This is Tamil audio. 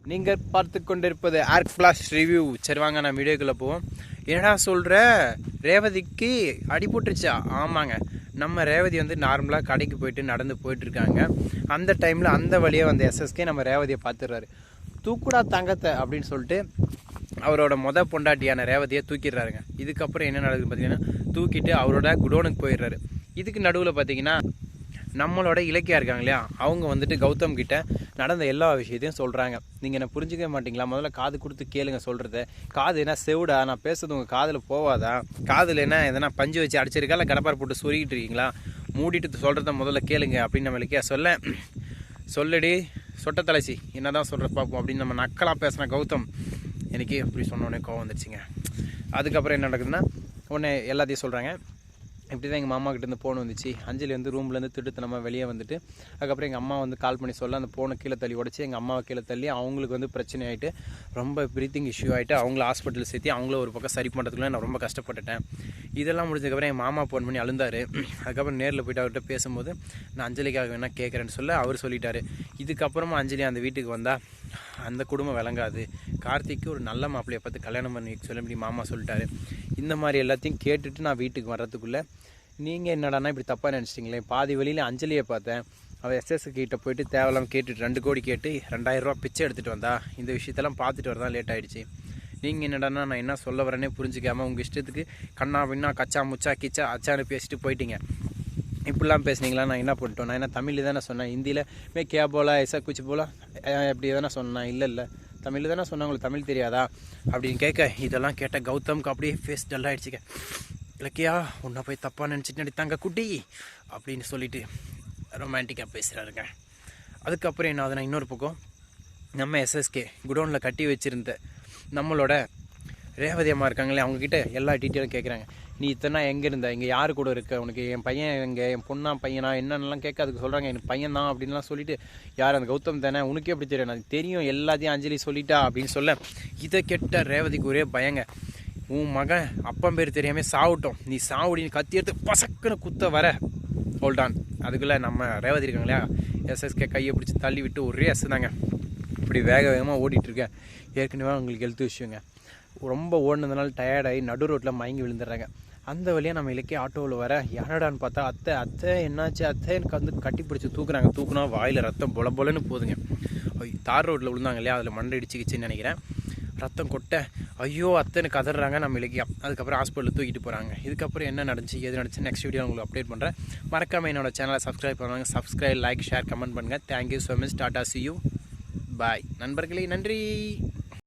நீங்கள் பார்த்து கொண்டிருப்பது ஆர்க் ஃப்ளாஷ் ரிவ்யூ. சரி வாங்க நான் வீடியோக்குள்ளே போவோம். என்னடா சொல்கிற, ரேவதிக்கு அடிபட்டுருச்சா? ஆமாங்க, நம்ம ரேவதி வந்து நார்மலாக கடைக்கு போயிட்டு நடந்து போயிட்டுருக்காங்க. அந்த டைமில் அந்த வழியாக வந்து எஸ்எஸ்கே நம்ம ரேவதியை பார்த்துடுறாரு. தூக்குடா தங்கத்தை அப்படின்னு சொல்லிட்டு அவரோட பொண்டாட்டியான ரேவதியை தூக்கிடுறாருங்க. இதுக்கப்புறம் என்ன நடக்குதுன்னு பார்த்தீங்கன்னா, தூக்கிட்டு அவரோட குடோனுக்கு போயிடுறாரு. இதுக்கு நடுவில் பார்த்தீங்கன்னா நம்மளோட இலக்கியா இருக்காங்க இல்லையா, அவங்க வந்துட்டு கௌதம் கிட்ட நடந்த எல்லா விஷயத்தையும் சொல்கிறாங்க. நீங்கள் என்ன புரிஞ்சிக்கவே மாட்டிங்களா? முதல்ல காது கொடுத்து கேளுங்க சொல்கிறத. காது என்ன செவிடா? நான் பேசுறது உங்கள் காதில் போவாதா? காதில் என்ன எதனா பஞ்சு வச்சு அடிச்சிருக்கா இல்லை கடப்பார் போட்டு சொருகிட்டு இருக்கீங்களா? மூடிட்டு சொல்கிறத முதல்ல கேளுங்க அப்படின்னு நம்ம இலக்கியா சொல்லடி சொட்ட தலைச்சி என்ன தான் சொல்கிற பார்ப்போம் அப்படின்னு நம்ம நக்கலாக பேசுன கௌதம் எனக்கு இப்படி சொன்னோடனே கோவம் வந்துடுச்சிங்க. அதுக்கப்புறம் என்ன நடக்குதுன்னா, உடனே எல்லாத்தையும் சொல்கிறாங்க. இப்படி தான் எங்கள் மாமா கிட்டேருந்து ஃபோன் வந்துச்சு. அஞ்சலி வந்து ரூம்லேருந்து திட்டுத்தனமாக வெளியே வந்துட்டு, அதுக்கப்புறம் எங்கள் அம்மா வந்து கால் பண்ணி சொல்ல அந்த ஃபோனை கீழே தள்ளி உடச்சி எங்கள் அம்மாவை கீழே தள்ளி அவங்களுக்கு வந்து பிரச்சனை ஆகிட்டு ரொம்ப ப்ரீத்திங் இஷ்யூ ஆகிட்டு அவங்கள ஹாஸ்பிட்டலில் சேர்த்து அவங்கள ஒரு பக்கம் சரி பண்ணுறதுக்குள்ள நான் ரொம்ப கஷ்டப்பட்டுட்டேன். இதெல்லாம் முடிஞ்சதுக்கப்புறம் எங்கள் மாமா ஃபோன் பண்ணி அழுந்தார். அதுக்கப்புறம் நேரில் போய்ட்டு அவர்கிட்ட பேசும்போது நான் அஞ்சலிக்காக வேணால் கேட்குறேன்னு சொல்ல அவர் சொல்லிட்டாரு. இதுக்கப்புறமா அஞ்சலி அந்த வீட்டுக்கு வந்தால் அந்த குடும்பம் விளங்காது, கார்த்திக்கு ஒரு நல்ல மாப்பிள்ளையை பார்த்து கல்யாணம் பண்ணி சொல்ல முடியும் மாமா சொல்லிட்டாரு. இந்த மாதிரி எல்லாத்தையும் கேட்டுட்டு நான் வீட்டுக்கு வர்றதுக்குள்ளே நீங்கள் என்னடானா இப்படி தப்பாக நினச்சிட்டிங்களே. பாதி வழியில் அஞ்சலியை பார்த்தேன். அவள் எஸ்எஸ் கிட்ட போயிட்டு தேவையில்லாமல் கேட்டுட்டு 2 கோடி கேட்டு 2000 ரூபா பிச்சை எடுத்துகிட்டு வந்தா. இந்த விஷயத்தெல்லாம் பார்த்துட்டு வரதான் லேட் ஆகிடுச்சு. நீங்கள் என்னடானா நான் என்ன சொல்ல வரேன்னே புரிஞ்சிக்காமல் உங்கள் இஷ்டத்துக்கு கண்ணா பின்னா கச்சா முச்சா கிச்சா அச்சான்னு பேசிட்டு போயிட்டீங்க. இப்படிலாம் பேசுனீங்களா? நான் என்ன பண்ணிட்டோம்? நான் என்ன தமிழில் தானே சொன்னேன், ஹிந்தியில் கே போலா எசா குச்சி போலா எப்படி தானே சொன்னேன்? இல்லை தமிழ் தானே சொன்னேன், உங்களுக்கு தமிழ் தெரியாதா அப்படின்னு கேட்க, இதெல்லாம் கேட்ட கௌதம்க்கு அப்படியே ஃபேஸ் டல் ஆகிடுச்சிக்க. இலக்கியா உன்னை போய் தப்பாக நினச்சிட்டு நடித்தாங்க குட்டி அப்படின்னு சொல்லிட்டு ரொமான்டிக்காக பேசுகிறாருங்க. அதுக்கப்புறம் என்ன ஆகுதுன்னா, இன்னொரு பக்கம் நம்ம எஸ்எஸ்கே குடோனில் கட்டி வச்சுருந்த நம்மளோட ரேவதி அம்மா இருக்காங்களே, அவங்கக்கிட்ட எல்லா டீட்டெயிலும் கேட்குறாங்க. நீ இத்தனை எங்கே இருந்த, இங்கே யார் கூட இருக்க, உனக்கு என் பையன் எங்கே, என் பொண்ணா பையனா என்னென்னலாம் கேட்க, அதுக்கு சொல்கிறாங்க எனக்கு பையன் தான் அப்படின்லாம் சொல்லிட்டு, யார் அந்த கௌதம் தானே, உனக்கே எப்படி தெரியும்? எனக்கு தெரியும், எல்லாத்தையும் அஞ்சலி சொல்லிட்டா அப்படின்னு சொல்ல, இதை கெட்ட ரேவதிக்கு ஒரே பயங்க. உன் மகன் அப்பன் பேர் தெரியாமல் சாவிட்டோம், நீ சாவுடின்னு கத்தி எடுத்து பசக்குன்னு குத்த வர ஹோல்டான். அதுக்குள்ளே நம்ம ரேவதி இருக்காங்க இல்லையா, எஸ்எஸ்கே கையை பிடிச்சி தள்ளி விட்டு ஒரே தாங்க இப்படி வேகமாக ஓடிட்டுருக்கேன். ஏற்கனவே உங்களுக்கு ஹெல்த் விஷயங்க, ரொம்ப ஓடினதுனால டயர்டாகி நடு ரோட்டில் மயங்கி விழுந்துடுறாங்க. அந்த வழியாக நம்ம இலக்கிய ஆட்டோவில் வர யானடான்னு பார்த்தா அத்தை என்னாச்சு அத்தை எனக்கு வந்து கட்டி பிடிச்சி தூக்குறாங்க. தூக்குனா வாயில் ரத்தம் பொலன்னு போதுங்க. தார் ரோட்டில் விழுந்தாங்க இல்லையா, அதில் மண்டை இடிச்சிக்கிச்சுன்னு நினைக்கிறேன். ரத்தம் கொட்ட ஐயோ அத்தைன்னு கதறாங்க நம்ம இலக்கியா. அதுக்கப்புறம் ஹாஸ்பிட்டலில் தூக்கிட்டு போகிறாங்க. இதுக்கப்புறம் என்ன நடந்துச்சு எது நடந்துச்சு நெக்ஸ்ட் வீடியோ உங்களுக்கு அப்டேட் பண்ணுறேன். மறக்காமல் என்னோட சேனலை சப்ஸ்கிரைப் பண்ணுவாங்க. சப்ஸ்கிரைப், லைக், ஷேர், கமெண்ட் பண்ணுங்கள். Thank you so much. Tata, see you, bye நண்பர்களே, நன்றி.